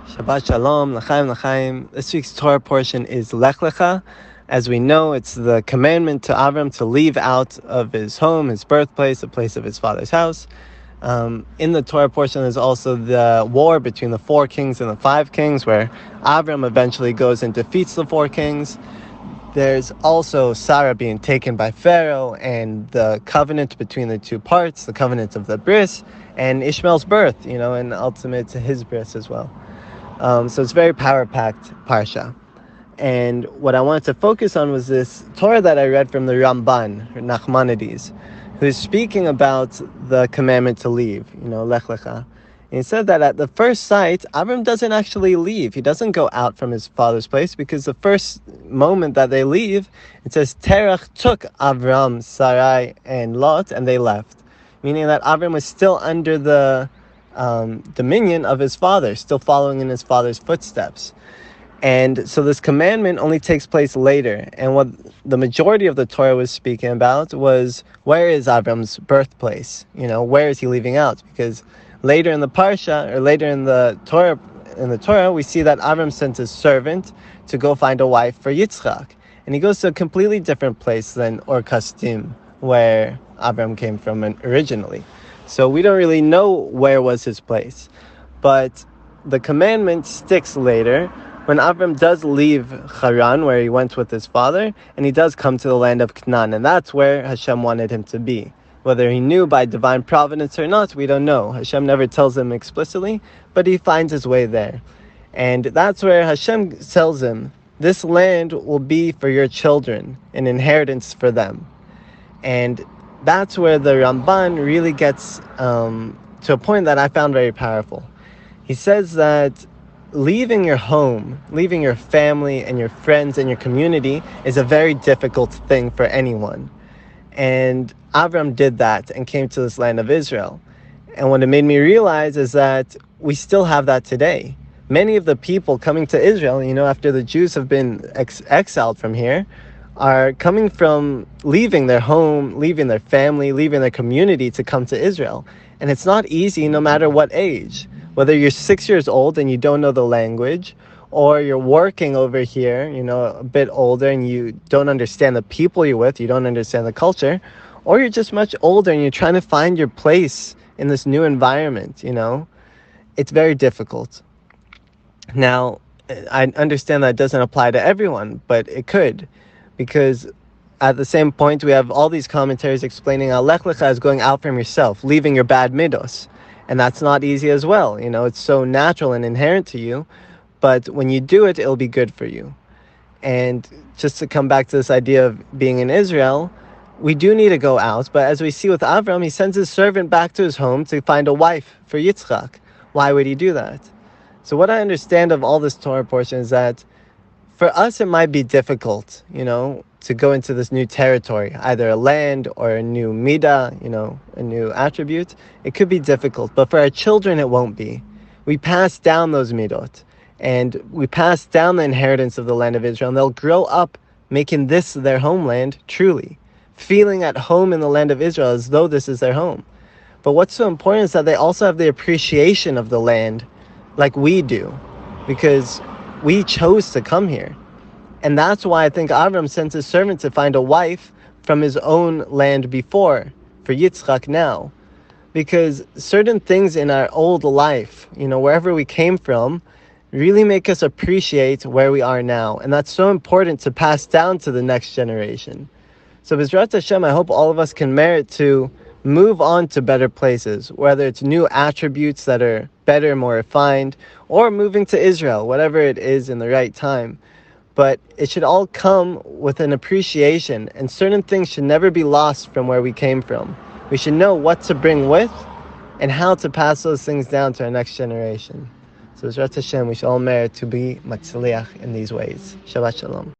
Shabbat Shalom, L'chaim. This week's Torah portion is Lech Lecha. As we know, it's the commandment to Avraham to leave out of his home, his birthplace, the place of his father's house. In the Torah portion, there's also the war between the 4 kings and the 5 kings, where Avraham eventually goes and defeats the 4 kings. There's also Sarah being taken by Pharaoh and the covenant between the 2 parts, the covenant of the bris, and Ishmael's birth, and ultimate his bris as well. So it's very power-packed Parsha. And what I wanted to focus on was this Torah that I read from the Ramban, or Nachmanides, who's speaking about the commandment to leave, Lech Lecha. And he said that at the first sight, Avraham doesn't actually leave. He doesn't go out from his father's place, because the first moment that they leave, it says, Terach took Avraham, Sarai, and Lot, and they left. Meaning that Avraham was still under the dominion of his father, still following in his father's footsteps. And so this commandment only takes place later. And what the majority of the Torah was speaking about was, where is Avram's birthplace? Where is he leaving out? Because later in the Parsha, or later in the Torah, we see that Avram sent his servant to go find a wife for Yitzchak. And he goes to a completely different place than Or Kasdim, where Avram came from originally. So we don't really know where was his place. But the commandment sticks later, when Avram does leave Haran, where he went with his father, and he does come to the land of Canaan, and that's where HaShem wanted him to be. Whether he knew by divine providence or not, we don't know. HaShem never tells him explicitly, but he finds his way there. And that's where HaShem tells him, this land will be for your children, an inheritance for them. And that's where the Ramban really gets to a point that I found very powerful. He says that leaving your home, leaving your family and your friends and your community is a very difficult thing for anyone. And Avraham did that and came to this land of Israel. And what it made me realize is that we still have that today. Many of the people coming to Israel, after the Jews have been exiled from here, are coming from leaving their home, leaving their family, leaving their community to come to Israel. And it's not easy no matter what age. Whether you're 6 years old and you don't know the language, or you're working over here, a bit older and you don't understand the people you're with, you don't understand the culture, or you're just much older and you're trying to find your place in this new environment, it's very difficult. Now, I understand that doesn't apply to everyone, but it could. Because at the same point, we have all these commentaries explaining how Lech Lecha is going out from yourself, leaving your bad midos. And that's not easy as well. It's so natural and inherent to you. But when you do it, it'll be good for you. And just to come back to this idea of being in Israel, we do need to go out. But as we see with Avraham, he sends his servant back to his home to find a wife for Yitzchak. Why would he do that? So what I understand of all this Torah portion is that for us, it might be difficult, to go into this new territory, either a land or a new midah, a new attribute. It could be difficult, but for our children, it won't be. We pass down those midot, and we pass down the inheritance of the land of Israel, and they'll grow up making this their homeland, truly, feeling at home in the land of Israel as though this is their home. But what's so important is that they also have the appreciation of the land like we do, because we chose to come here. And that's why I think Avraham sent his servant to find a wife from his own land before, for Yitzchak now. Because certain things in our old life, wherever we came from, really make us appreciate where we are now. And that's so important to pass down to the next generation. So B'ezrat HaShem, I hope all of us can merit to move on to better places, whether it's new attributes that are better, more refined, or moving to Israel, whatever it is in the right time. But it should all come with an appreciation, and certain things should never be lost from where we came from. We should know what to bring with and how to pass those things down to our next generation. So B'ezrat HaShem, we should all merit to be matzliach in these ways. Shabbat Shalom.